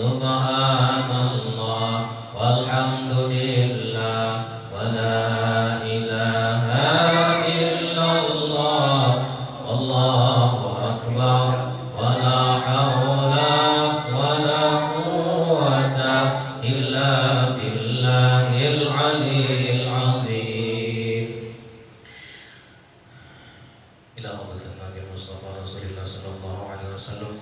Subhanallah walhamdulillah wa la ilaha illallah wallahu akbar wa la hawla wa la quwwata illa billahil aliyyil azim. Ila hadratin Nabi Mustafa Rasulullah sallallahu alaihi wasallam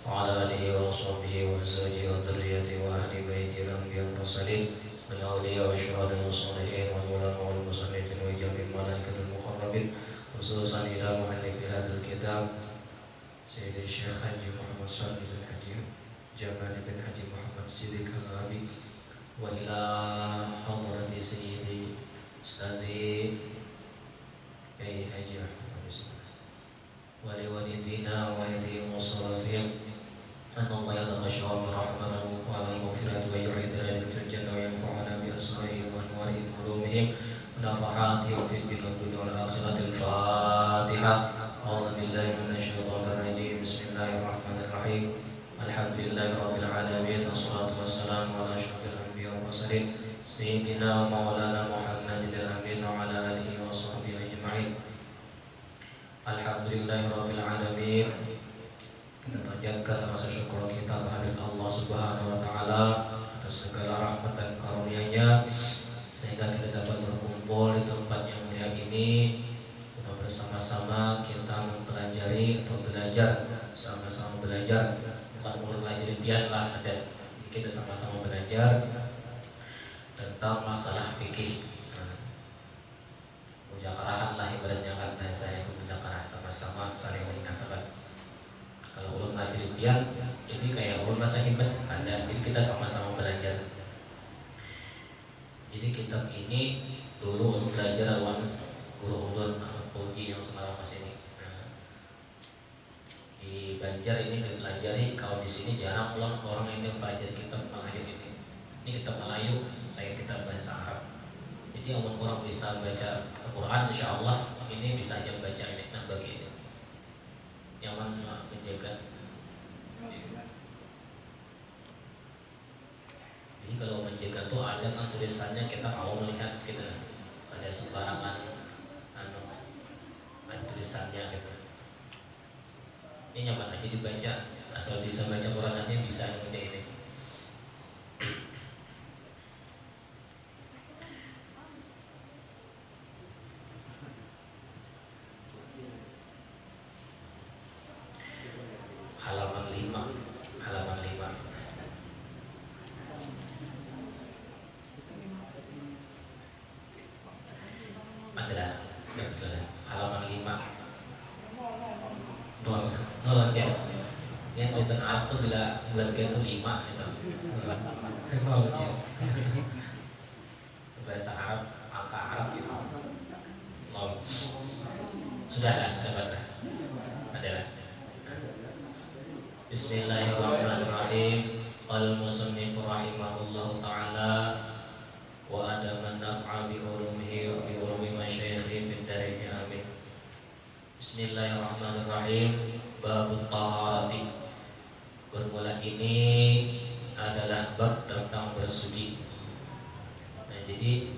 wa ala alihi wa sahbihi wa azwajihi wa dzurriyyatihi wa ahli baitihi al-anbiya'i wal mursalin wal awliya'i wash shuhada'i was shalihin wal ulama wal musannifin wa jami'il malaikatil muqarrabin, khususan ila mu'allif hadzal kitab Sayyidi Syekh Haji Muhammad Shalih bin Haji Jamal bin Haji Muhammad Siddiq Al-Arabi wa ila hadrati Sayyidi Ustadzi Haji wa li walidina wa walidihim wa salafihim أن الله يتغشى برحمته وعلى المغفرة ويعيدنا في الجنة وينفعنا بأسمائهم وأنوارهم وعلومهم ونفحاتهم في الدنيا والآخرة. الفاتحة. أعوذ بالله من الشيطان الرجيم. بسم الله الرحمن الرحيم. الحمد لله رب العالمين والصلاة والسلام على أشرف الأنبياء والمرسلين سيدنا ومولانا محمد الأمين وعلى آله وصحبه أجمعين. الحمد لله رب العالمين. Kita panjatkan rasa syukur kita kehadirat Allah Subhanahu wa taala atas segala rahmat dan karunia-Nya sehingga kita dapat berkumpul di tempat yang mulia ini untuk bersama-sama kita mempelajari atau belajar, sama-sama belajar, bukan belajar impian lah, ada kita sama-sama belajar tentang masalah fikih. Mujakarahan lah ibaratnya kan bahasa itu, mujakarah sama-sama saling mengingatkan. Kalau ulun belajar impian, ini kayak ulun rasa hebat, ada. Jadi kita sama-sama belajar. Jadi kitab ini dulu ulun belajar lawan guru ulun Ahmad Puji yang Semarang sini. Di Banjar ini dipelajari. Kalau di sini jarang orang ini belajar kitab Melayu ini. Ini kitab Melayu, kayak kitab bahasa Arab. Jadi yang orang bisa baca Al-Quran, insya Allah ini bisa aja baca ini. Nah bagi ini yang mana menjaga. Jadi kalau menjaga itu ada kan tulisannya, kita mau melihat kita ada sembarangan tulisannya gitu. Ini nyaman aja dibaca, asal bisa baca Quran aja bisa baca ini. Halaman 5 adalah halaman 5 nol ya. Yang tulisan Arab tuh bila itu 5 gitu. Nol ya. Bahasa Arab, angka Arab gitu. Nol. Sudah dapat adalah. Bismillahirrahmanirrahim. Al-musannif rahimahullahu ta'ala wa adaman naf'a bi ulumihi wa bi ulumi masyayikhi fid darin amin. Bismillahirrahmanirrahim. Bab taharati. Bermula ini adalah bab tentang bersuci. Nah, jadi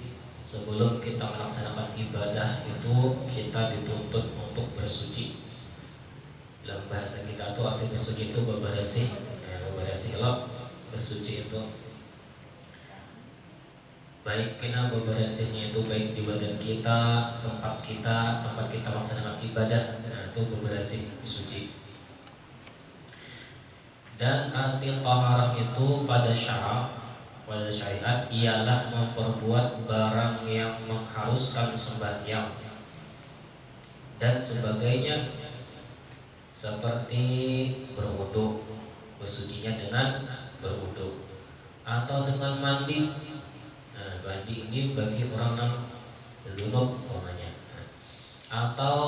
sebelum kita melaksanakan ibadah itu kita dituntut untuk bersuci. Dalam bahasa kita tuh arti bersuci itu bebersih, bebersih lah, bersuci itu baik kena bebersihnya itu baik di badan kita, tempat kita melaksanakan ibadah, nah itu bebersih, bersuci. Dan arti taharah itu pada syariat ialah memperbuat barang yang mengharuskan sembahyang dan sebagainya, seperti berwudu, bersucinya dengan berwudu atau dengan mandi. Nah, mandi ini bagi orang yang dzunub umpamanya. Atau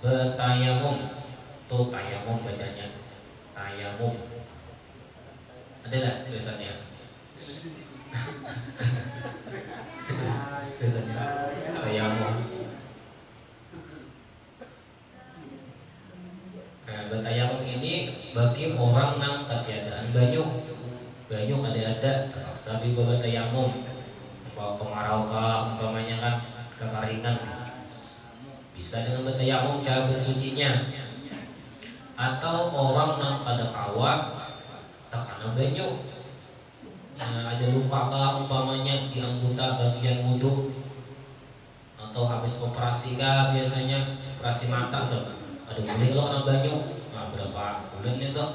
bertayamum, tuh tayamum bacanya, tayamum. Adalah tulisannya. Tulisannya tayamum. Nah, bertayamum ini bagi orang yang ketiadaan banyu. banyu ada terpaksa bawa tayamum, kemarau umpamanya kan kekeringan, bisa dengan bertayamum cara bersucinya. Atau orang yang pada kawat takana banyu, ada luka umpamanya di anggota bagian wudhu, atau habis operasi biasanya operasi mata tuh ada boleh lo kena banyu, berapa bulan itu.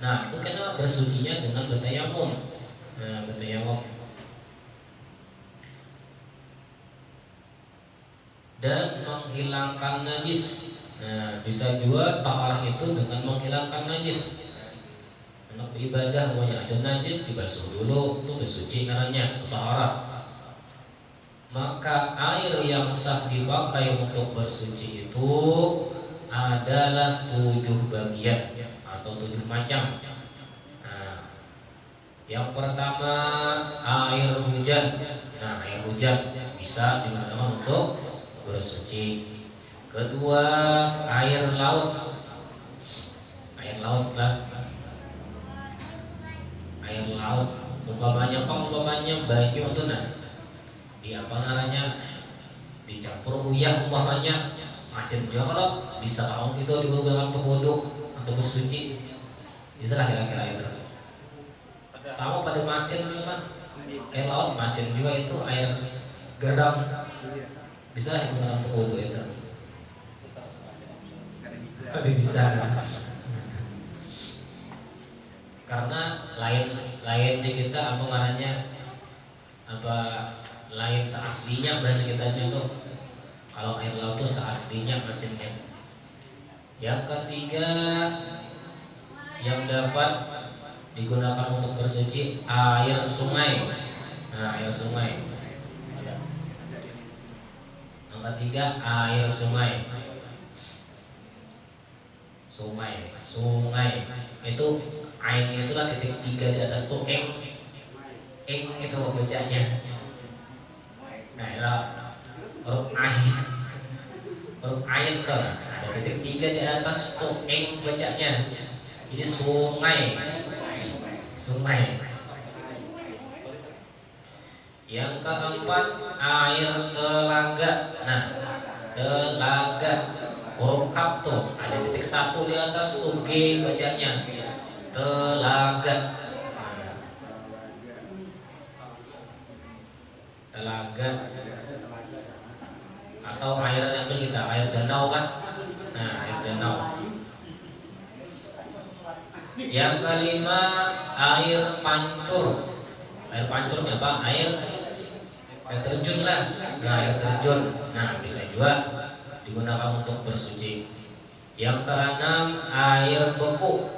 Nah itu kena bersucinya dengan bertayamum. Bertayamum dan menghilangkan najis. Bisa juga taharah itu dengan menghilangkan najis. Untuk beribadah maunya ada najis dibasuh dulu, itu bersuci namanya taharah. Maka air yang sah dipakai untuk bersuci itu adalah 7 bagian atau 7 macam. Yang pertama air hujan. Air hujan bisa digunakan untuk bersuci. Kedua air laut. Air laut lah. Air laut umpamanya banyu itu di dicampur uyah umpamanya asin dia kalau bisa kalau itu digunakan untuk wudhu atau bersuci bisa lah kira-kira itu. Sama pada masin juga kan, air laut masin juga itu air garam bisa digunakan untuk wudhu itu. Bisa. Karena lain di kita lain seaslinya bahasa kitanya tuh. Kalau air laut tuh seaslinya asinnya. Yang ketiga yang dapat digunakan untuk bersuci air sungai. Air sungai. Yang ketiga air sungai. Sungai itu airnya itulah titik 3 di atas tuh eng itu bacanya. Huruf ain tuh ada titik 3 di atas tuh eng bacanya. Jadi sungai. Yang keempat air telaga. Telaga huruf kaf tuh ada titik 1 di atas tuh G bacanya. Telaga atau air yang kita air danau kan. Air danau. Yang kelima air pancur. Air pancurnya apa? Air terjun lah. Air terjun. Bisa juga digunakan untuk bersuci. Yang keenam air beku.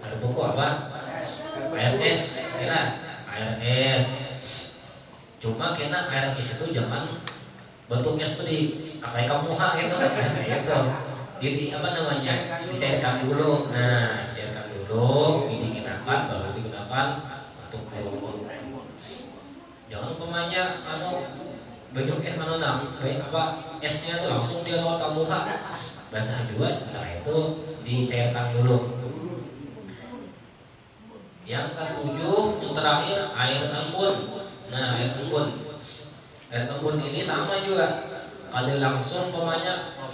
Air beku apa? Air es. Air es. Cuma kena air es itu jangan bentuknya seperti kasai kamuha gitu. Itu. Jadi dicairkan dulu. Dicairkan dulu, didinginkan baru digunakan untuk berwudu. Jangan umpamanya banyak es esnya itu langsung dia lewat kamuha. Basah juga, itu dicairkan dulu. Yang ketujuh, yang terakhir air embun. Air embun ini sama juga. Kalau langsung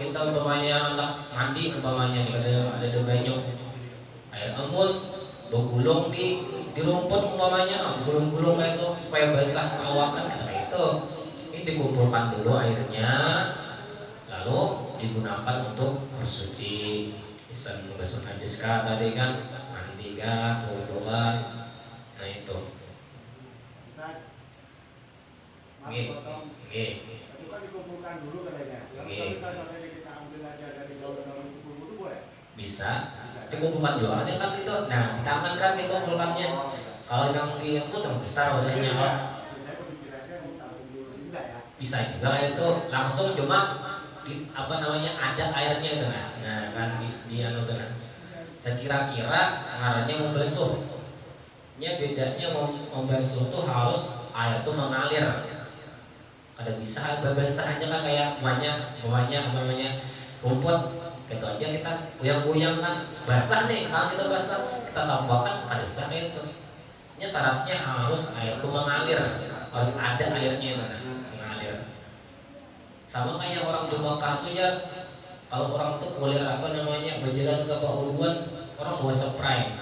kita anak mandi ada banyu. Air embun bergulung di rumput gulung-gulung kayak itu supaya basah awakan itu. Ini dikumpulkan dulu airnya, lalu digunakan untuk bersuci. Bisa membasuh najis tadi kan, mandi wudu itu. Itu kan dikumpulkan dulu katanya. Kalau sampai kita ambil aja dari daun-daun itu boleh? Bisa dikumpulkan dulu aja kan itu. Di tangan kan dikumpulkannya. Kalau yang itu yang besar wadahnya kan. Bisa juga itu langsung cuma ada airnya itu kan di saya kira-kira ngarannya membasuh. Bedanya membasuh tuh harus air tuh mengalir. Ada bisa basah aja kan kayak umpamanya rumput gitu aja kita goyang-goyang kan basah nih. Kalau kita basah kita sampahkan kada bisa kayak itu. Ini syaratnya harus air itu mengalir, harus ada airnya itu mengalir. Sama kayak orang di Mekah tuh ya, kalau orang tuh kuliah apa namanya berjalan ke Bauduan, orang bawa spray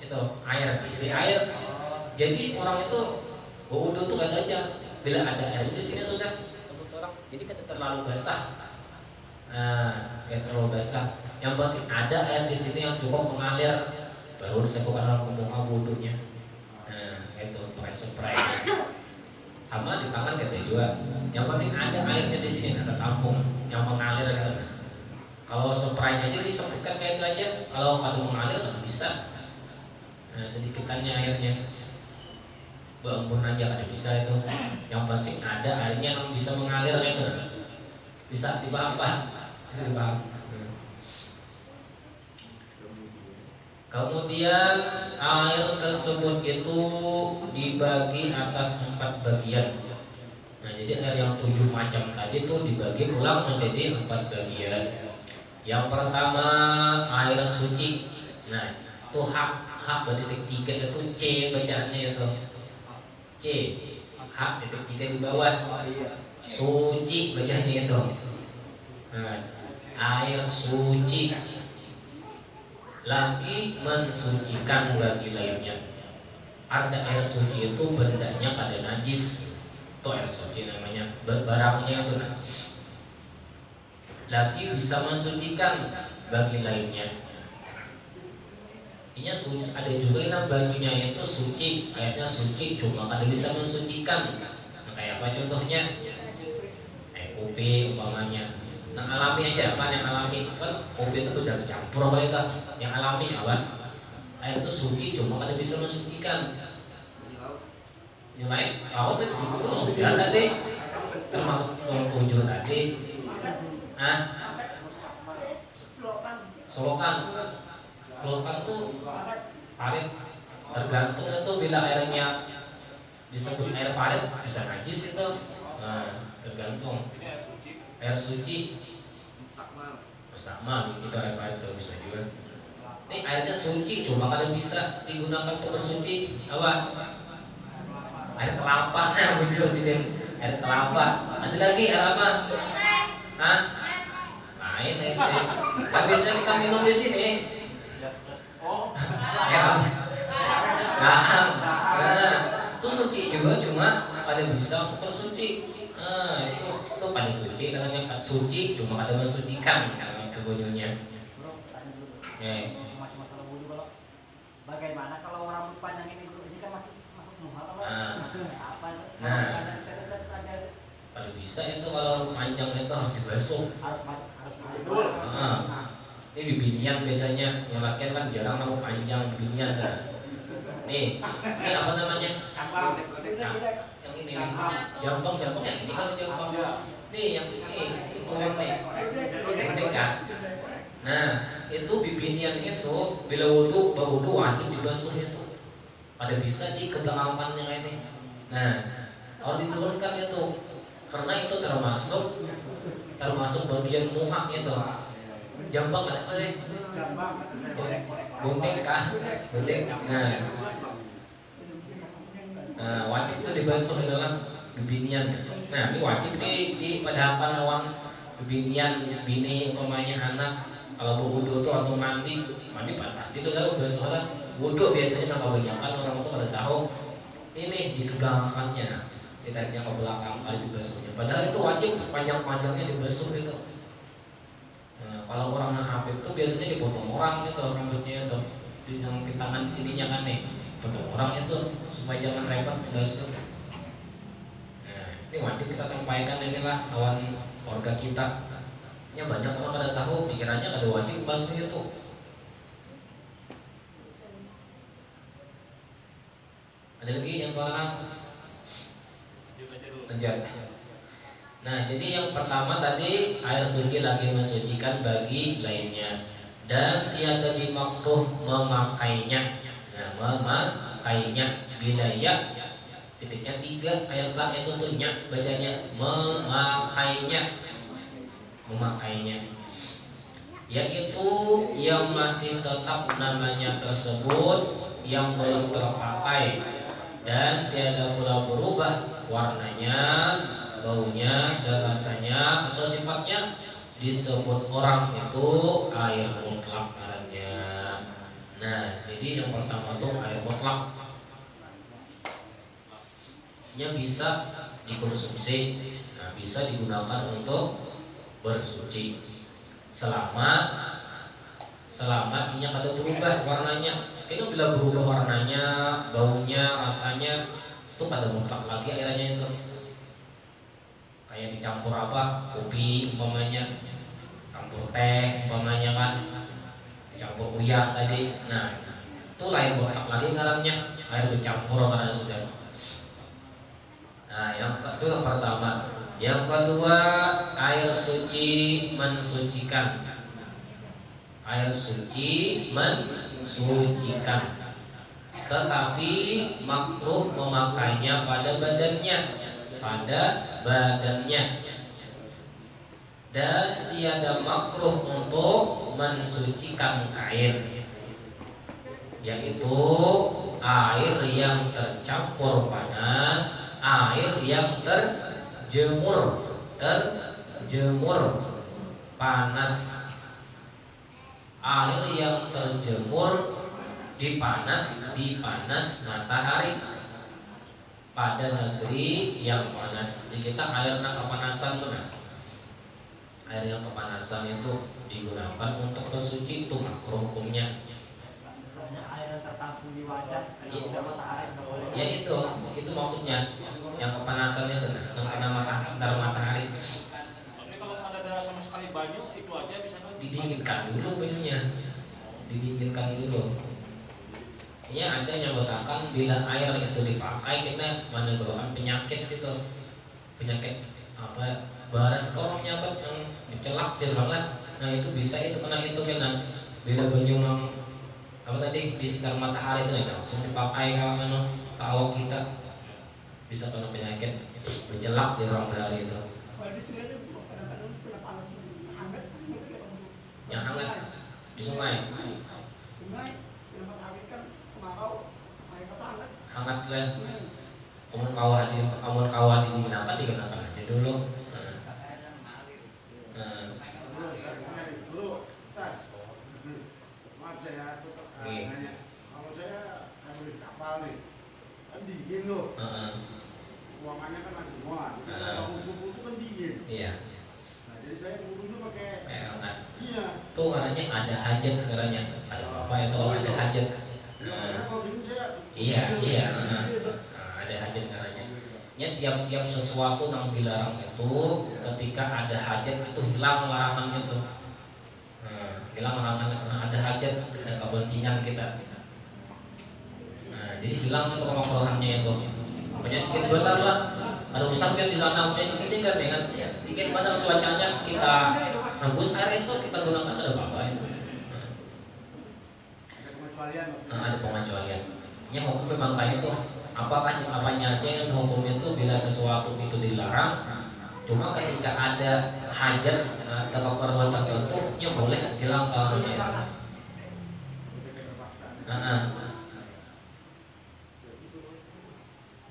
itu air, isi air. Jadi orang itu berwudu tuh kata aja, bila ada air di sini sudah sebut orang. Jadi kan terlalu basah. Nah, ya terlalu basah. Yang penting ada air di sini yang cukup mengalir, baru disebutkan ke muka wudunya. Nah, itu pakai spray. Sama di tangan kita juga. Yang penting ada airnya di sini, ada tampung yang mengalir gitu. Kalau spraynya aja disebutkan kayak itu aja. Kalau kado mengalir kan bisa. Nah, sedikitannya airnya. Berembun aja ada bisa itu. Yang penting ada airnya yang bisa mengalir itu. Bisa dipaham Pak? Bisa dipaham. Kemudian air tersebut itu dibagi atas 4 bagian. Nah, jadi air yang 7 macam tadi itu dibagi ulang menjadi 4 bagian. Yang pertama air suci. Nah, itu hak bertitik 3 itu C bacaannya itu. C. Hak titik 3 di bawah. Suci bacanya itu. Nah, air suci. Lagi mensucikan bagi lainnya. Arti air suci itu bendanya kada najis. Itu air suci namanya. Barangnya itu nah. Lagi bisa mensucikan bagi lainnya. Ini ada juga yang bajunya itu suci, kayaknya suci cuma kada bisa mensucikan. Nah, kayak apa contohnya? Kopi umpamanya. Nah, alami aja apa yang alami kan kopi itu bisa campur apa itu yang alami apa air itu suci cuma kada bisa mensucikan yang lain laut itu sudah tadi termasuk 7 tadi. Nah, selokan tuh parit tergantung itu bila airnya disebut air parit bisa najis itu. Nah, tergantung air suci sama itu air parit juga bisa juga. Ini airnya suci cuma kada bisa digunakan untuk bersuci apa? Air kelapa. Nah, muncul sini air kelapa. Ada lagi air apa? Hah? Lain itu. Habisnya kita minum di sini. Ya. Nah, itu suci juga cuma kada bisa untuk bersuci. Nah, itu pada suci katanya kan suci cuma ada mensucikan kalau kebunyunya. Masih masalah wudhu kalau bagaimana kalau rambut panjang ini kan masuk muha kalau apa? Nah, kalau bisa itu kalau panjang itu harus dibasuh. Ini bibinian biasanya yang laki kan jarang rambut panjang bibinian kan. Nih, ini apa namanya? Yang ini jambang ini kalau jambang nih yang ini turun nih kan. Nah, itu bibinian itu bila berwudu wajib dibasuh itu. Pada bisa di kebelakangannya ini. Nah, harus diturunkan itu karena itu termasuk bagian muhak itu. Jambang ada apa deh? Gunting kah? Gunting. Nah, wajib itu dibasuh dalam bibinian. Nah, ini wajib di pada apa lawan bibinian bini umpamanya anak kalau berwudu itu atau mandi pasti itu lalu basuh lah. Wudu biasanya kalau kebanyakan orang itu pada tahu ini di kebelakangnya, ditariknya ke belakang kali dibasuhnya. Padahal itu wajib sepanjang-panjangnya dibasuh itu. Nah, kalau orang hafid itu biasanya dipotong orang itu rambutnya itu yang di tangan sininya kan nih, potong orang itu supaya jangan repot basuh. Nah, ini wajib kita sampaikan inilah kawan keluarga kita. Ya banyak orang pada tahu pikirannya ada wajib basuh itu. Ada lagi yang tolak? Lanjut. Nah, jadi yang pertama tadi air suci lagi mensucikan bagi lainnya dan tiada dimakruh memakainya. Nah, memakainya bidaya titiknya 3 kayak tak itu tuh nyak bacanya memakainya yaitu yang masih tetap namanya tersebut yang belum terpakai dan tiada pula berubah warnanya, baunya dan rasanya atau sifatnya, disebut orang itu air mutlak ngarannya. Nah, jadi yang pertama tuh air mutlak yang bisa dikonsumsi, nah, bisa digunakan untuk bersuci selama ini kada berubah warnanya. Karena bila berubah warnanya, baunya, rasanya itu kada mutlak lagi airnya itu. Kayak dicampur apa? Kopi umpamanya, campur teh umpamanya kan, dicampur uyah tadi. Nah, itu lain mutlak lagi ngarannya, air bercampur karena sudah. Nah, yang pertama. Yang kedua, air suci mensucikan. Air suci mensucikan. Tetapi makruh memakainya pada badannya. Dan tiada makruh untuk mensucikan air, yaitu air yang tercampur panas, air yang terjemur panas, air yang terjemur dipanas matahari pada negeri yang panas. Di kita air kepanasan tuh, air yang kepanasan itu digunakan untuk bersuci, itu makruh hukumnya. Misalnya air yang tertampung di wadah, sudah matahari nggak boleh. Ya itu maksudnya yang kepanasan itu, yang kena sinar matahari. Tapi kalau ada sama sekali banyu itu aja bisa Didinginkan dulu banyunya, didinginkan dulu. Ya ada yang mengatakan bila air itu dipakai kita menimbulkan penyakit itu, penyakit apa, baras korupnya apa yang dicelak dia banget. Nah itu bisa itu kena bila banyu apa tadi disinar matahari itu langsung dipakai ke awak kita, bisa kena penyakit mencelak di ruang hari itu. Yang hangat di sungai. Hangat lah. Kamu kawat digunakan aja dulu. Maaf saya nanya, kalau saya di kapal nih, kan dingin loh. Ruangannya kan masih muat. Kalau subuh itu kan dingin. Iya. Nah, jadi saya burunya pakai hangat. Iya. Tuh katanya ada hajat katanya. Ada apa ya kalau ada hajat? Iya. Ada hajat katanya. Ya tiap-tiap sesuatu yang dilarang itu ketika ada hajat itu hilang larangannya tuh. Hilang larangannya karena ada hajat, ada kepentingan kita. Nah, jadi hilang itu kemakruhannya itu. Makanya dikit bentar lah. Ada usang kan di sana, di sini kan dengan dikit bentar cuacanya kita rebus air itu kita gunakan ada apa-apa itu. Ada pengecualian. Ya hukum memang kayak itu. Apanya aja yang hukum itu bila sesuatu itu dilarang. Cuma ketika ada hajat atau keperluan tertentu, ya boleh hilang larangannya.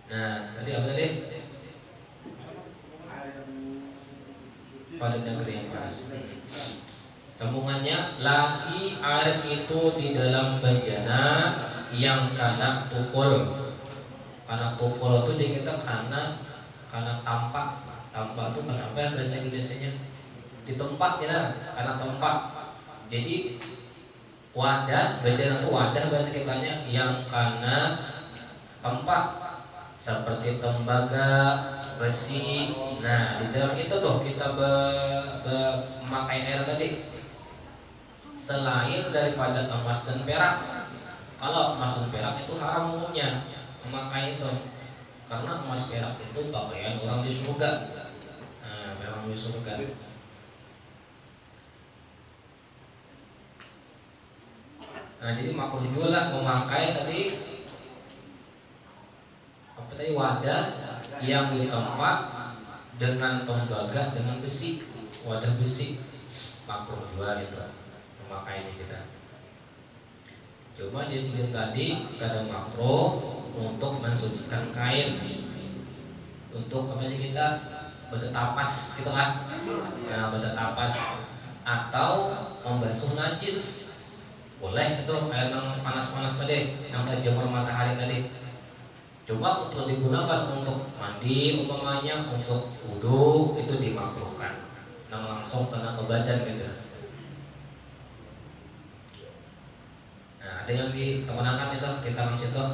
Nah, tadi apa tadi? Pada negeri yang panas. Sambungannya lagi air itu di dalam bejana yang kana tukul. Kana tukul itu di kita kana tampak. Tampak itu kenapa ya bahasa Indonesianya? Di tempat ya, karena tempat. Jadi wadah, bejana itu wadah bahasa kitanya yang kana tempat seperti tembaga, besi. Nah, di dalam itu tuh kita memakai air tadi. Selain daripada emas dan perak. Kalau emas dan perak itu haram umumnya memakai itu. Karena emas perak itu pakaian orang di surga. Nah, memang di surga. Nah, jadi makruh juga lah memakai tadi apa tadi wadah yang ditempat dengan tembaga dengan besi, wadah besi makruh juga itu memakai kita. Cuma di sini tadi ada makruh untuk mensucikan kain, untuk apa sih kita bertetapas gitu kan? Nah, bertetapas atau membasuh najis boleh itu air yang panas-panas tadi, yang terjemur matahari tadi. Coba untuk digunakan untuk mandi umpamanya, untuk wudhu itu dimakruhkan, yang langsung kena ke badan gitu. Nah, ada yang dikenakan itu kita langsung itu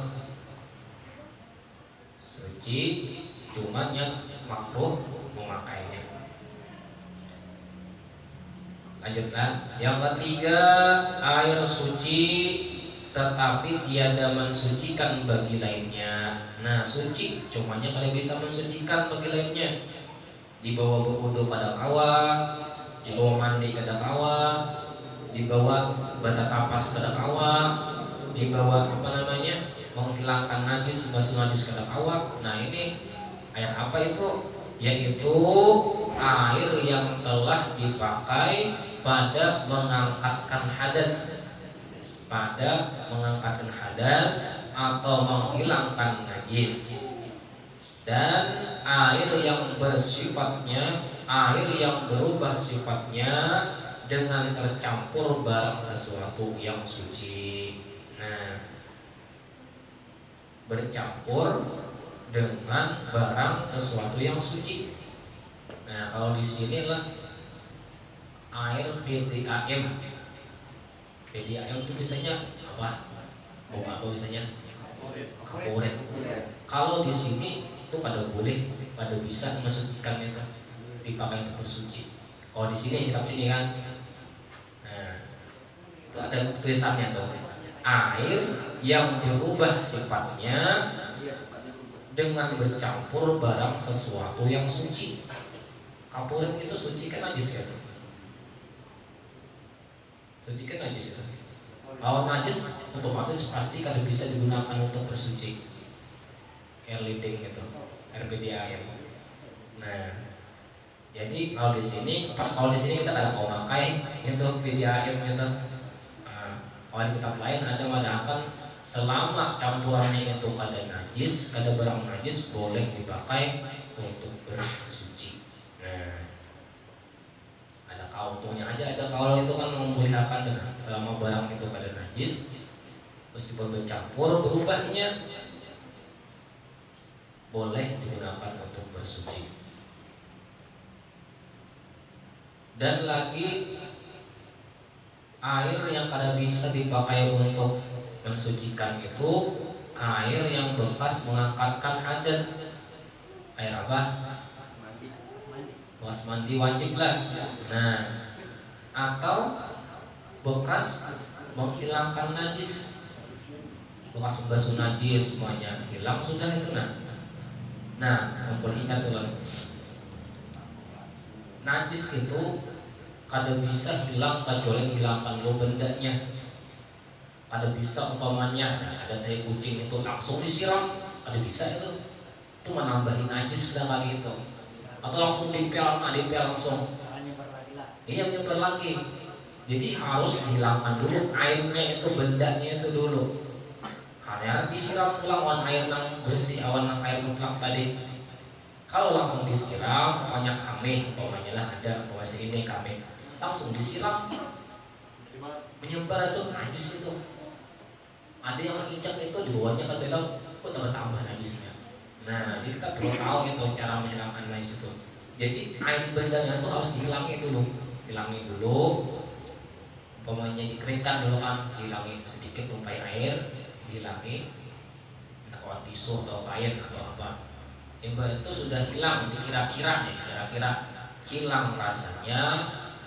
suci, cuma yang makruh memakainya. Lanjutlah. Yang ketiga, air suci tetapi tiada mensucikan bagi lainnya. Nah, suci cumanya kalian bisa mensucikan bagi lainnya. Dibawa berwudu pada kawa, dibawa mandi pada kawa, dibawa bertetapas pada kawa, dibawa menghilangkan najis, basuh najis pada kawa. Nah, ini air apa itu? Yaitu air yang telah dipakai pada mengangkatkan hadas atau menghilangkan najis, dan air yang berubah sifatnya dengan tercampur barang sesuatu yang suci. Nah, bercampur dengan barang sesuatu yang suci. Nah, kalau di sini lah air PDAM. PDAM itu biasanya apa? Apa biasanya? Kaporit. Kalau di sini itu pada bisa mensucikan itu, dipakai untuk bersuci. Kalau di sini kitab sini kan, nah itu ada tulisannya tuh, air yang berubah sifatnya dengan bercampur barang sesuatu yang suci. Kaporit itu suci kan najis ya? Suci kan najis itu. Kalau najis otomatis pasti kan bisa digunakan untuk bersuci. Air leading gitu, air PDAM. Nah, jadi kalau di sini kita ada mau pakai itu PDAM gitu. Nah, kalau di kitab lain ada mengatakan selama campurannya itu kada najis, kada barang najis boleh dipakai untuk bersuci. Nah, ada kautunya aja, ada kalau itu kan memuliakan dengan selama barang itu kada najis, meskipun bercampur berubahnya boleh digunakan untuk bersuci. Dan lagi air yang kada bisa dipakai untuk mensucikan itu air yang bekas mengangkatkan hadas. Air apa? Bekas mandi wajib lah. Nah, atau bekas menghilangkan najis, bekas basuh najis semuanya hilang sudah itu. Nah, memperhatikan dulu. Najis itu kada bisa hilang kecuali hilangkan lo bendanya. Kada bisa umpamanya ada tai kucing itu langsung disiram, kada bisa itu menambahin najis sudah lagi itu. Atau langsung dipel langsung. Iya, menyebar lagi. Jadi harus dihilangkan dulu airnya itu, bendanya itu dulu. Hanya disiram ulang air yang bersih, awan air mutlak tadi. Kalau langsung disiram banyak kami, pokoknya lah ada bahasa ini kami langsung disiram menyebar itu najis itu. Ada yang menginjak itu di bawahnya ke dalam, tambah najisnya. Nah, jadi kita perlu tahu itu cara menghilangkan najis itu. Jadi air bendanya itu harus dihilangi dulu. Pokoknya dikeringkan dulu kan, dihilangi sedikit tumpahi air, dihilangi, atau tisu atau kain atau apa. Limbah itu sudah hilang, kira-kira hilang rasanya,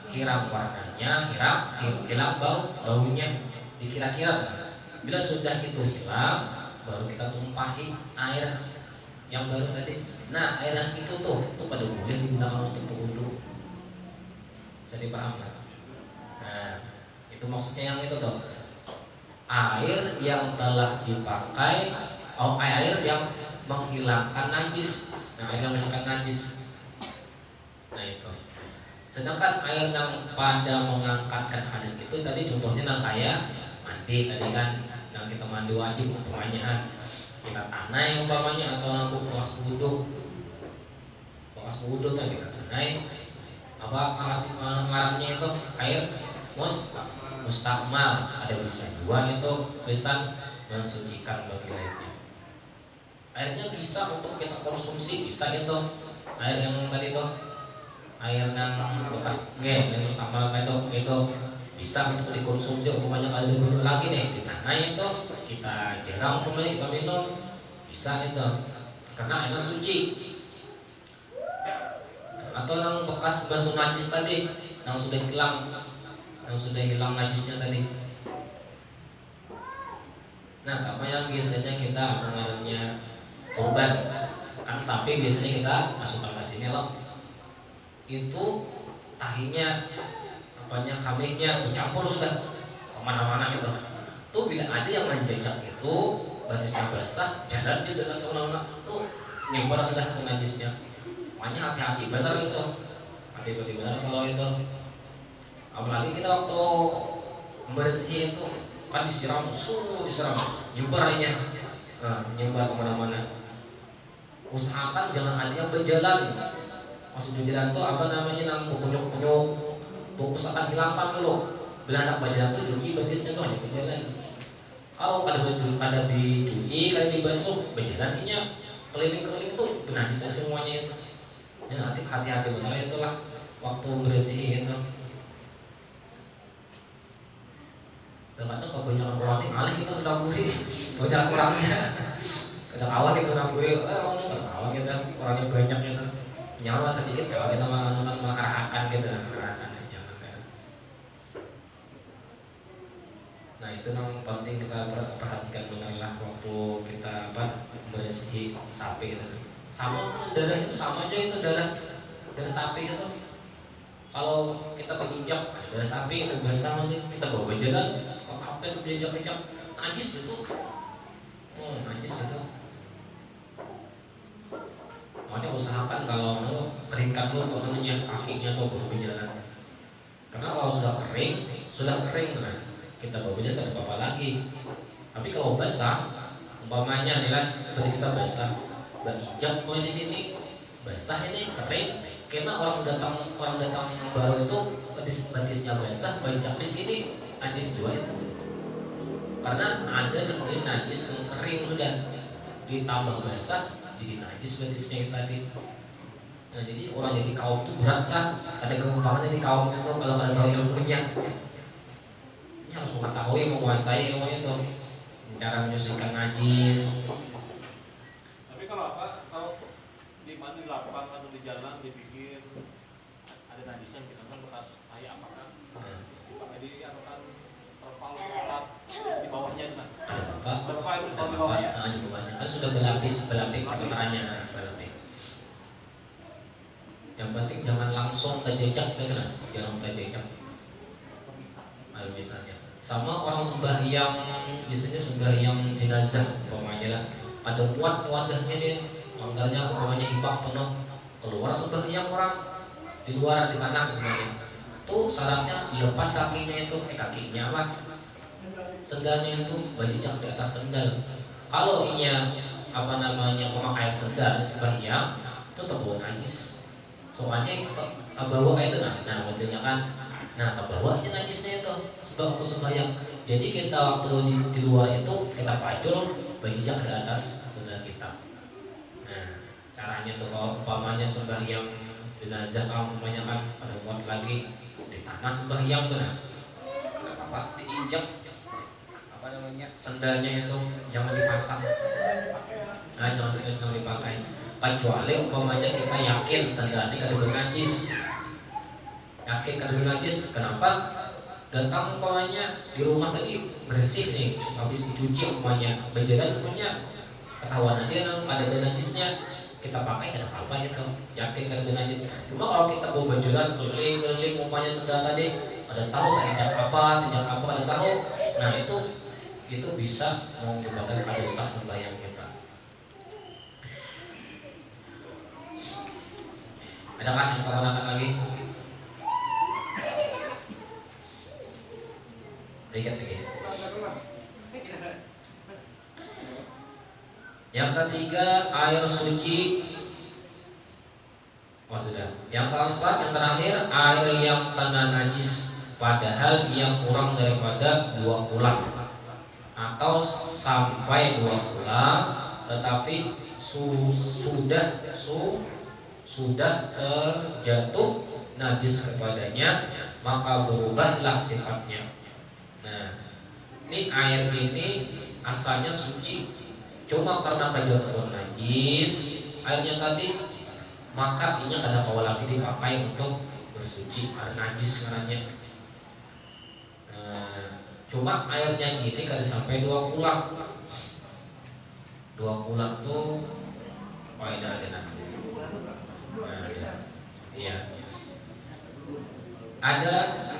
hilang warnanya, hilang baunya, dikira-kira. Bila sudah itu hilang, baru kita tumpahi air yang baru tadi. Nah, air yang itu pada boleh digunakan untuk berwudu. Bisa dipaham nggak? Nah, itu maksudnya yang itu tuh. Air yang telah dipakai, air yang menghilangkan najis. Nah, air yang menghilangkan najis. Nah, itu. Sedangkan air yang pada mengangkatkan hadas itu tadi contohnya kayak mandi tadi kan. kita mandi wajib umpamanya kita tanai umpamanya atau lampu bekas wudhu kan kita tanai apa alatnya itu air mustakmal, ada bisa dua itu bisa mensucikan bagi lainnya. Airnya bisa untuk kita konsumsi, bisa itu air yang tadi itu air yang bekas yang mustakmal itu bisa untuk dikonsumsi. Umpamanya kalau dulu lagi nih di tanah itu kita jarang umpamanya kita minum, bisa itu karena airnya suci. Atau yang bekas basuh najis tadi yang sudah hilang najisnya tadi. Nah sama yang biasanya kita namanya korban kan sapi biasanya kita masukkan ke sini loh, itu tahinya apanya kambingnya dicampur sudah kemana-mana gitu. Tuh bila ada yang menjejak itu batisnya basah jalan di dalam kemana-mana tuh nyebar sudah ke najisnya. Makanya hati-hati benar itu, hati-hati benar kalau itu. Apalagi kita waktu membersih itu kan disiram nyebarnya, nyebar kemana-mana. Usahakan jangan ada yang berjalan. Maksud berjalan itu apa namanya, nang kunyuk-kunyuk, usahakan hilangkan dulu. Bila anak berjalan itu cuci batisnya tuh hanya berjalan. Kalau kada dicuci, kada dibasuh, berjalannya keliling-keliling tuh najis semuanya itu. Ya nanti hati-hati benar itulah waktu bersih itu. Terkadang kebanyakan orang ini alih kita menaburi banyak orangnya. Kadang awal kita menaburi, orang awal kita orangnya banyak gitu. Nyala sedikit kalau kita mengarahkan gitu, mengarahkan aja. Nah itu yang penting kita perhatikan benar waktu kita bersih sapi gitu. Sama darah itu sama aja itu darah sapi itu. Kalau kita menginjak darah sapi itu basah masih kita bawa jalan, kalau sampai diinjak-injak najis itu, najis itu. Makanya usahakan kalau mau keringkan dulu namanya kakinya atau bawa jalan. Karena kalau sudah kering, nah kita bawa jalan tidak apa-apa lagi. Tapi kalau basah, umpamanya nih lah, seperti kita basah. Berijak mau di sini basah ini kering, karena orang datang yang baru itu batisnya basah, berijak di sini najis dua itu. Karena ada di sini najis yang kering sudah ditambah basah jadi najis batisnya tadi. Nah jadi orang jadi kaum itu berat lah, ada keumpangan di kaum itu kalau ada tahu ilmunya. Ini harus mengetahui, menguasai ilmu itu, cara menyucikan najis. Kalau di mana di lapang atau di jalan dipikir ada najisnya kita kan bekas ayam apakah dipakai di kan terpal di bawahnya kan berapa itu kalau di bawahnya kan sudah berlapis kotorannya berlapis. Yang penting jangan langsung terjejak gitu lah, jangan terjejak. Misalnya sama orang sembahyang, biasanya sembahyang jenazah umpamanya lah, ada wadahnya dia, anggarnya umpamanya hibak penuh, keluar sembahyang orang di luar di tanah umpamanya. Tuh syaratnya dilepas kakinya apa? Sendalnya itu berjejak di atas sendal. Kalau inya memakai sendal sembahyang itu terbawa najis. Soalnya terbawa itu nah modelnya kan. Nah terbawa aja najisnya itu sebab waktu sembahyang. Jadi kita waktu di luar itu kita pacul berjejak di atas sendal kita. Nah caranya tuh kalau umpamanya sembahyang jenazah umpamanya kan pada muat lagi di tanah sembahyang tuh nah apa diinjak sendalnya itu jangan dipasang. Nah jangan dipakai. Kecuali umpamanya kita yakin sendalnya kandung najis. Kenapa? Datang umpamanya di rumah tadi bersih nih, habis dicuci umpamanya, berjalan umpamanya ketahuan aja ada najisnya, kita pakai kenapa apa itu? Yakin kan najis. Cuma kalau kita bawa berjalan keliling umpamanya sendal tadi, ada tahu tinjak apa ada tahu. Nah itu bisa mengakibatkan rusak sembahyang kita. Adakah yang tambahkan lagi? Sedikit lagi. Yang ketiga air suci. Oh sudah. Yang keempat, yang terakhir, air yang kena najis padahal yang kurang daripada 2 kulah atau sampai 2 kulah, tetapi sudah terjatuh najis kepadanya, maka berubahlah sifatnya. Nah, ini air ini asalnya suci, cuma karena kejatuhan najis airnya tadi, maka ini kada kawa lagi dipakai untuk bersuci air najis karena. Cuma airnya ini kada sampai 2 kulah. 2 kulah tuh faedah ada nanti. Iya.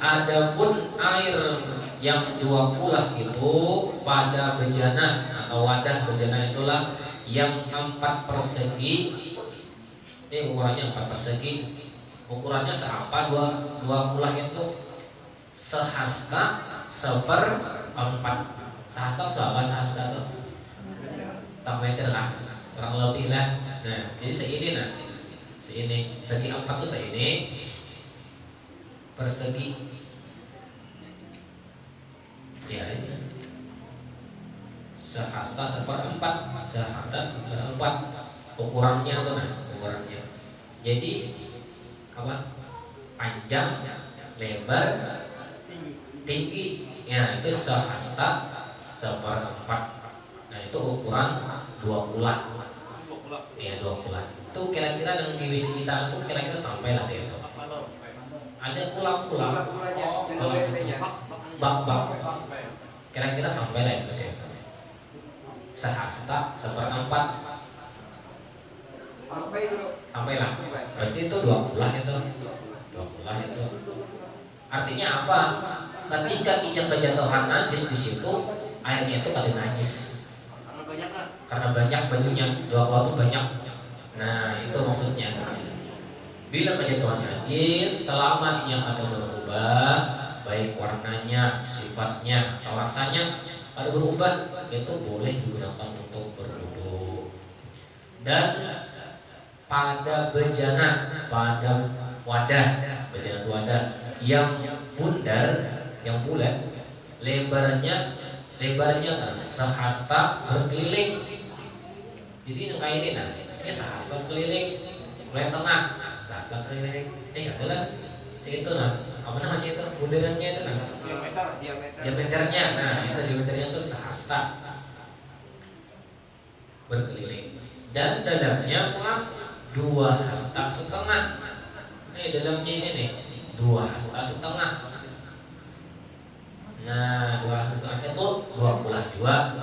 Adapun air yang 2 kulah itu pada bejana atau wadah bejana itulah yang 4 persegi. Ini ukurannya 4 persegi. Ukurannya seapa 2 kulah itu? Sehasta 1/4. Sehasta berapa sehasta tuh? Tak meter lah, kurang lebih lah. Nah, jadi seini nah. Seini, segi 4 tuh seini. Persegi. Ya ini. Sehasta 1/4. Sehasta 1/4. Ukurannya tuh nah, ukurannya. Jadi apa? Panjang, lebar, tinggi, ya itu sehasta 1/4. Nah itu ukuran 2 kulah. Ya 2 kulah. Itu kira-kira yang di wis kita itu kira-kira sampai lah sih itu. Ada kulah-kulah. Bak. Kira-kira sampai lah itu sih. Sehasta 1/4. Sampai lah. Berarti itu 2 kulah itu. 2 kulah itu. Artinya apa? Ketika yang kejatuhan najis di situ, airnya itu kada najis. Karena banyak banyunya, 2 kulah itu banyak. Nah, itu maksudnya. Bila kejatuhan najis, selama yang ada berubah, baik warnanya, sifatnya, atau rasanya ada berubah, itu boleh digunakan untuk berwudu. Dan pada bejana, pada wadah, bejana itu wadah yang bundar, yang bulat, lebarnya sehasta berkeliling. Jadi yang kayak ini nah, ini sehasta sekeliling, mulai tengah, sehasta keliling. Adalah segitu nah, apa namanya itu, bundarannya itu nah, diameternya, nah itu diameternya itu sehasta berkeliling. Dan dalamnya 2 hasta setengah. Dalamnya ini nih 2 hasta setengah. Nah 2 hasta setengah itu 2 kulah 2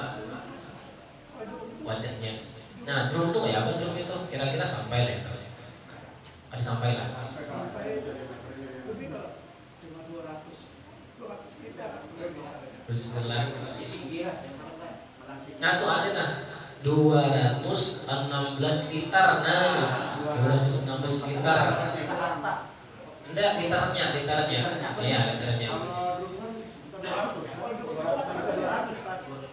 wadahnya. Nah drum tuh ya apa drum itu? Kira-kira sampai lah itu. Ada sampai lah. Nah tuh ada nah 216 liter. Nah 216 liter. Enggak, liternya. Iya, liternya.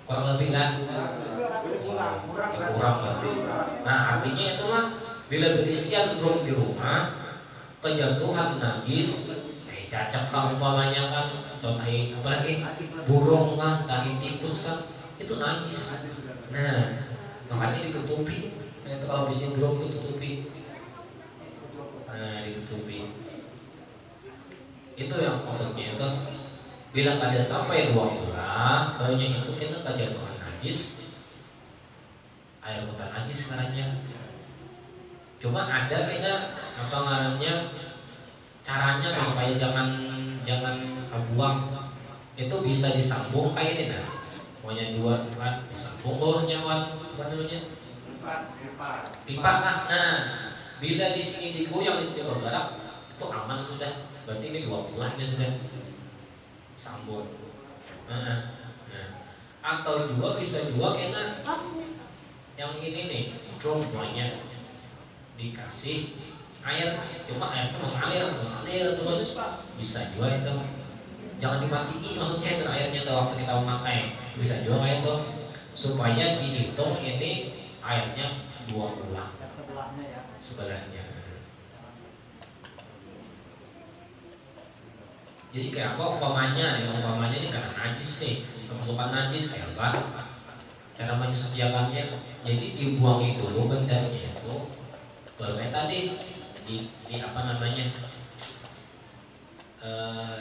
Kurang lebih lah. Kurang lebih. Nah, artinya itulah bila berisian drum di rumah, kejatuhan najis, cacak kan umpamanya kan, atau tahi apalagi burung kan, tahi tikus kan, itu najis. Nah, makanya ditutupi. Nah, itu kalau bisnis drum itu tutupi. Nah, ditutupi. Itu yang maksudnya itu bila kada sampai 2 kulah, banyak itu kita kejatuhan najis, air mutar najis sekarangnya. Cuma ada kita apa ngarannya caranya supaya jangan buang. Itu bisa disambung kayak ini nah. Pokoknya 2 kan disambung bawahnya apa namanya? Pipa lah. Nah, bila di sini digoyang di sini bergerak, itu aman sudah. Berarti ini 2 kulah ini sudah sambung. Nah. Atau juga bisa kena yang ini nih, drum banyak dikasih air, cuma airnya mengalir terus, bisa juga itu. Jangan dimatiin maksudnya itu airnya tuh waktu kita memakai, bisa juga kayak itu supaya dihitung ini airnya buang ulang. Yang sebelahnya ya. Sebelahnya. Jadi kayak apa umpamanya ini karena najis nih, kemasukan najis kayak apa? Cara menyediakannya, jadi dibuangi dulu bendanya itu kayak tadi di apa namanya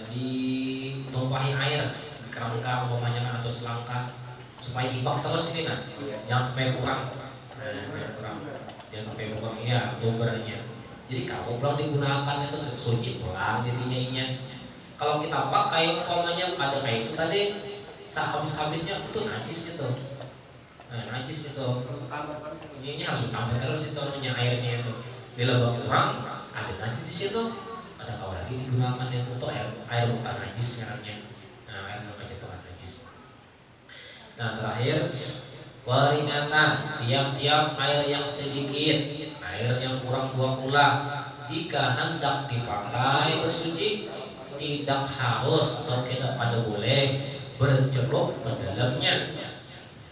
ditumpahi air di kerangka umpamanya atau selangkah supaya imbang terus ini jangan sampai kurang, jangan sampai kurang ya sumbernya. Jadi kalau pulang digunakan itu suci pulang jadinya. Kalau kita pakai umpamanya ada kayak itu tadi habis-habisnya itu najis gitu. Najis itu. Ini harus tambah terus itu namanya airnya itu. Bila kurang ada najis di situ. Ada kalau lagi digunakan itu tuh air bukan najis caranya. Air bukan itu najis. Nah terakhir warinatan tiap-tiap air yang sedikit, air yang kurang 2 ulang jika hendak dipakai bersuci tidak harus atau tidak pada boleh bercelup ke dalamnya.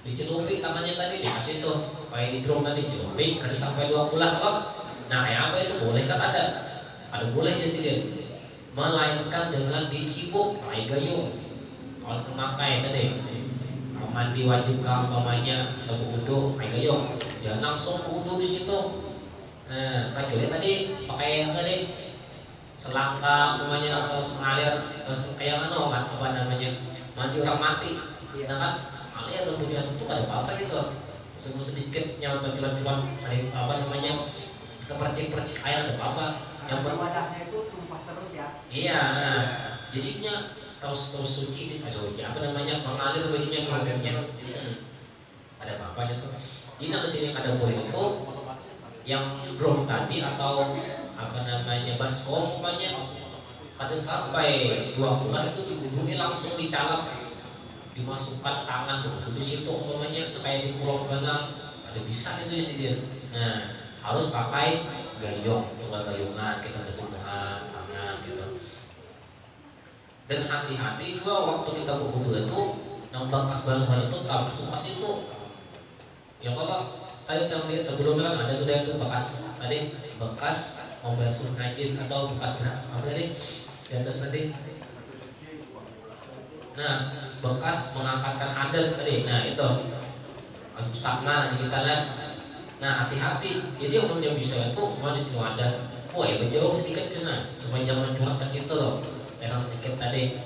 Dicelupi tangannya tadi dikasih tuh kayak di drum tadi celupi harus sampai 2 ulang loh. Nah kayak apa itu boleh kan ada bolehnya sih dia. Melainkan dengan dicibuk kayak gayung. Kalau memakai tadi mandi wajib umpamanya atau wudu kayak gayung jangan langsung wudu di situ. Kecuali tadi pakai apa tadi selangkah umpamanya mengalir terus kayak apa namanya mandi orang mati, nah kan alir atau punya itu ada apa gitu sedikitnya atau cuman dari apa namanya kepercik air ada apa yang wadahnya itu tumpah terus ya. Iya, jadinya terus suci apa namanya mengalir bajunya kemudiannya ada apa-apanya tuh. Jadi di sini kada boleh itu yang drum tadi atau apa namanya baskom umpamanya kada sampai 2 bulan itu dihubungi langsung dicalap dimasukkan tangan dulu di situ umpamanya kayak di pulau benang ada bisa itu di sini. Nah harus pakai gayung tunggal gayungan kita kesembuhan tangan gitu. Dan hati-hati juga waktu kita berwudu itu yang bekas bahan itu tak masuk ke situ. Ya kalau tadi yang lihat sebelumnya kan ada sudah itu bekas tadi bekas membasuh najis atau bekas apa tadi di atas tadi. Nah bekas mengangkatkan hadas tadi. Nah itu mustakmal kita lihat. Nah hati-hati. Jadi umum yang bisa itu mau di sini ada. Ya berjauh sedikit kena supaya jangan curhat ke situ loh. Yang sedikit tadi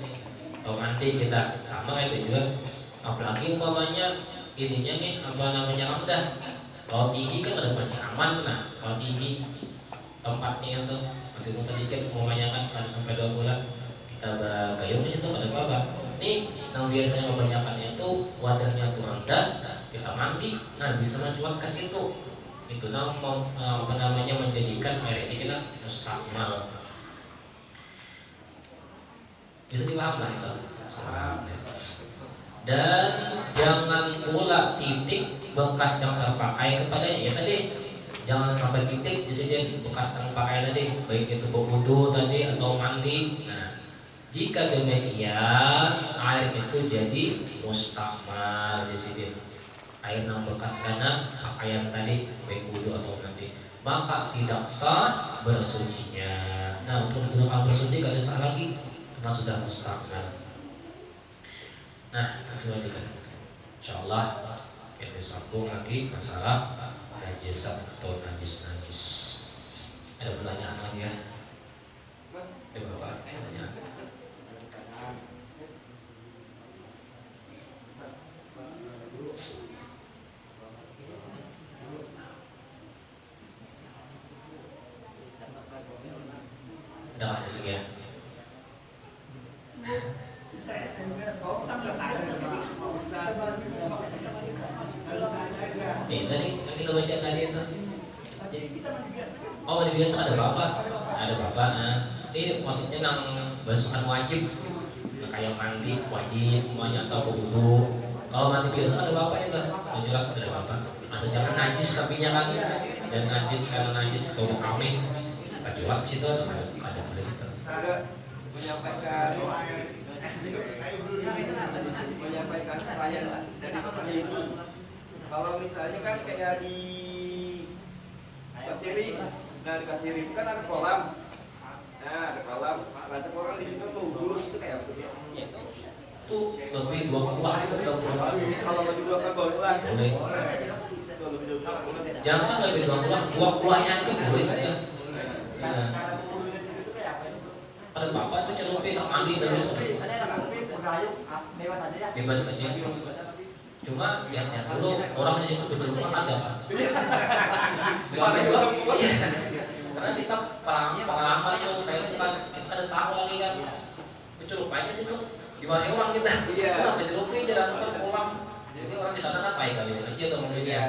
kalau nanti kita sama itu juga apalagi umpamanya ininya nih apa namanya rendah kalau tinggi kan ada masih aman nah kalau tinggi tempatnya itu masih sedikit umpamanya kan sampai 2 bulan kita gayung di situ ada apa nih yang biasanya kebanyakannya itu wadahnya tuh rendah kita mandi nah bisa mencuat ke situ itu apa namanya menjadikan air ini kita mustakmal. Bisa dipaham lah itu. Dan jangan pula titik bekas yang terpakai kepadanya. Ya tadi jangan sampai titik di sini bekas yang terpakai tadi, baik itu berwudu tadi atau mandi. Nah, jika demikian air itu jadi mustakmal di sini. Air yang bekas karena pakaian tadi baik wudu atau mandi, maka tidak sah bersucinya. Nah, untuk menggunakan bersuci tidak sah lagi. Karena sudah mustakmal. Nah, itu kan. Insyaallah kita sambung lagi masalah najis atau najis. Ada pertanyaan lagi ya? Bapak, pertanyaan. Ada lagi ya? Nih tadi yang kita baca tadi itu. Oh mandi biasa ada bapak. Nah, ini maksudnya nang basuhan wajib. Nah, kayak mandi wajib semuanya atau wudu. Kalau mandi biasa ada bapak itu. Menjelat ada bapak. Asal jangan najis kakinya kan. Dan najis karena najis atau kami. Kecuali situ ada boleh gitu. Menyampaikan perayaan dari itu Kalau misalnya kan kayak di Kasiri, nah di Kasiri itu kan ada kolam. Nah ada kolam, banyak orang di situ tuh guru itu kayak begitu. Itu lebih 2 kulah itu Kalau lebih 2 kan boleh lah. boleh. Kalau lebih 2 kan boleh. Jangan lebih 2 kulah, 2 kulahnya itu boleh saja. Nah, Cara mengurusin situ itu kayak apa itu? pada bapak itu celupin mandi dari itu. Tapi berayun bebas aja ya. Bebas saja. Cuma lihat dulu orang di situ betul betul ada pak. Selama juga iya. Karena kita pengalaman itu saya itu kan kita ada tahu lagi kan. Celup aja sih tuh. Gimana orang kita? Iya. Orang celupin jalan ke kolam. Jadi orang di sana kan baik kali aja tuh mobilnya.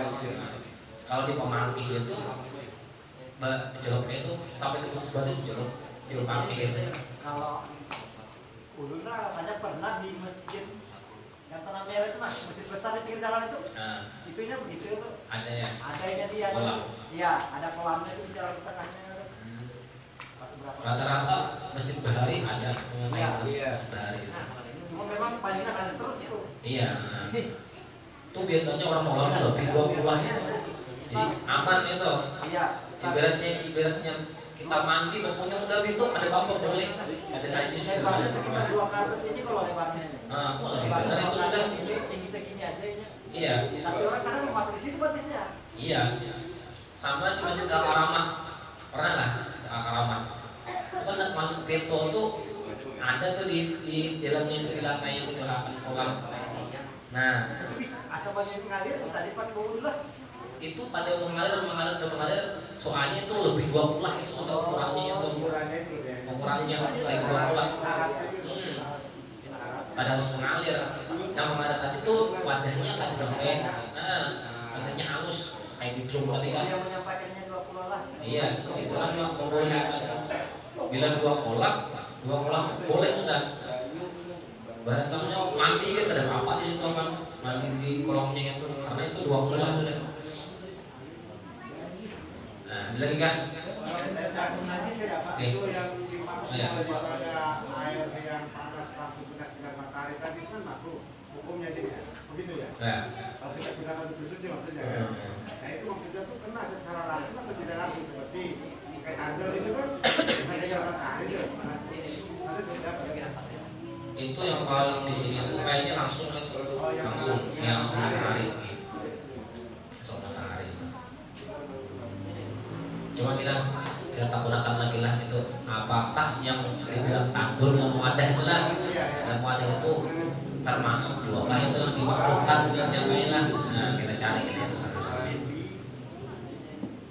Kalau di Pemangki itu celupnya itu sampai ke putus batu celup di Pemangki gitu. Kalau ulun rasanya pernah di masjid yang tanah merah itu mas, masjid besar di pinggir jalan itu. Nah, Itunya begitu tuh. ada ya. Ada yang dia. Kolam. Iya, ada kolamnya itu di jalan tengahnya. Pas berapa? Rata-rata masjid bahari ada Iya. masjid bahari itu. Cuma memang banyak ada terus itu. Iya. Itu biasanya orang mau lebih 2 kulah itu. Jadi aman itu. Iya. Ibaratnya kita mandi berpunya udah itu ada apa boleh ada najis. Lebarnya sekitar 2 karpet ini kalau lebarnya. Ah, lebih benar itu sudah. Ini tinggi segini aja ini. Iya. Tapi orang kadang mau masuk di situ basisnya. Iya. Sama di masjid Al-Karamah. Pernah lah Al-Karamah. Itu kan saat masuk pintu tuh ada tuh di dalamnya itu di lantainya itu di kolam. Nah, Itu bisa asal banyak mengalir bisa dipakai bau dulu. itu pada mengalir soalnya itu lebih 2 kulah itu sudah ukurannya itu Ukurannya itu ya. ukurannya lebih 2 kulah. Pada harus mengalir. Yang mengalir tadi itu wadahnya kan sampai, wadahnya halus kayak di drum tadi kan. Yang menyampaikannya 20 lah. Iya, itu kan membolehkan. Bila 2 kulah boleh sudah. Bahasanya mandi kan ada apa di situ kan, mandi di kolamnya itu karena itu 2 kulah sudah. Nah, lagi kan? Saya takut nanti saya dapat Nih. itu yang dimaksud Iya. daripada air yang panas langsung kita matahari tadi itu kan makruh hukumnya jadi begitu ya. Nah, Kalau kita gunakan untuk suci maksudnya kan. Nah itu maksudnya tuh kena secara langsung atau tidak langsung seperti kayak adol itu kan masih matahari itu panas. Ada sudah itu yang paling di sini itu kayaknya langsung itu langsung matahari. Langsung matahari. Cuma kita gunakan lagi lah itu apakah yang dibilang tandur yang wadah itu lah yang wadah itu termasuk 2 kali itu yang dimakruhkan yang nyamain lah. Nah kita cari itu satu-satu.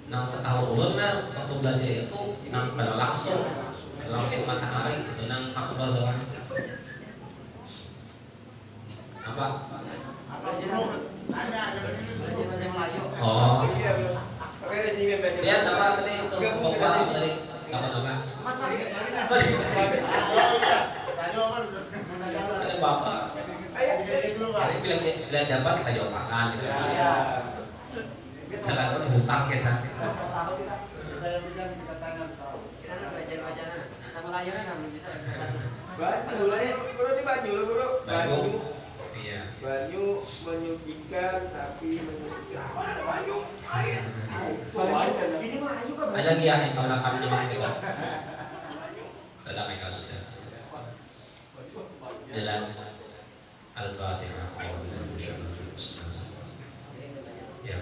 Nah setahu ulun lah waktu belajar itu nang pada langsung matahari itu nang akbar doang. Apa? belajar bahasa Melayu. Oh. Oke, di sini belajar. Lihat apa tadi itu bapak tadi apa? Oh iya, tadi apa Ada bapak. Tadi bilang dapat kita jawab makan gitu. Iya. Kita kan hutang kita. Tahu kita. Kita tanya tahu. Kita kan belajar sama layarnya kan belum bisa bahasa. Banyu lah ya, guru ini banyu lah guru. Banyu. Iya. Banyu menyucikan tapi menyucikan. Mana ada banyu? Air. Ini mah ayu kan. Ada lagi yang kalau kami di mana kita. Sedang mereka sudah. Dalam Al-Fatihah. Ya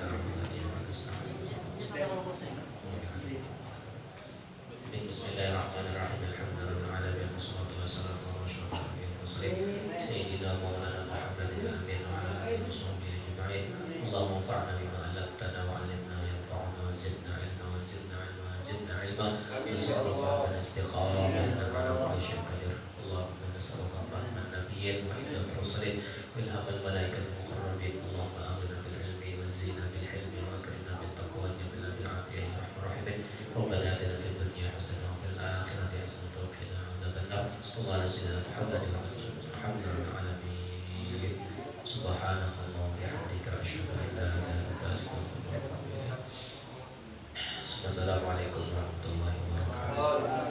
Bismillahirrahmanirrahim. Alhamdulillah ala bin wassalatu wassalamu ala asyrofil mursalin sayyidina maulana Muhammadin amin wa ala alihi washabbihi ajma'in. Allahumma anfa'na bima 'allamtana wa 'allimna yanfa'una wa zidna ilma wa zidna ilma wa zidna ilma wa istiqamah innaka ala kulli syai'in qadir. Allahumma nas'aluka rahmatan nabiyyin wa ilal mursalin wa ilhamal malaikatil muqarrabin. Allahumma aghna bil ilmi wa zina bil hilmi wa akrimna bit taqwa wa jamilna bil 'afiyati ya arhamar rahimin. Rabbana atina fid dunya hasanah wa fil akhirati hasanah wa qina adzabannar. Sallallahu alaihi wa sallam. Alhamdulillah alamin. Subhanallahi wa bihamdihi asyhadu an la ilaha illa anta astaghfiruka wa atubu ilaik. Assalamualaikum warahmatullahi wabarakatuh.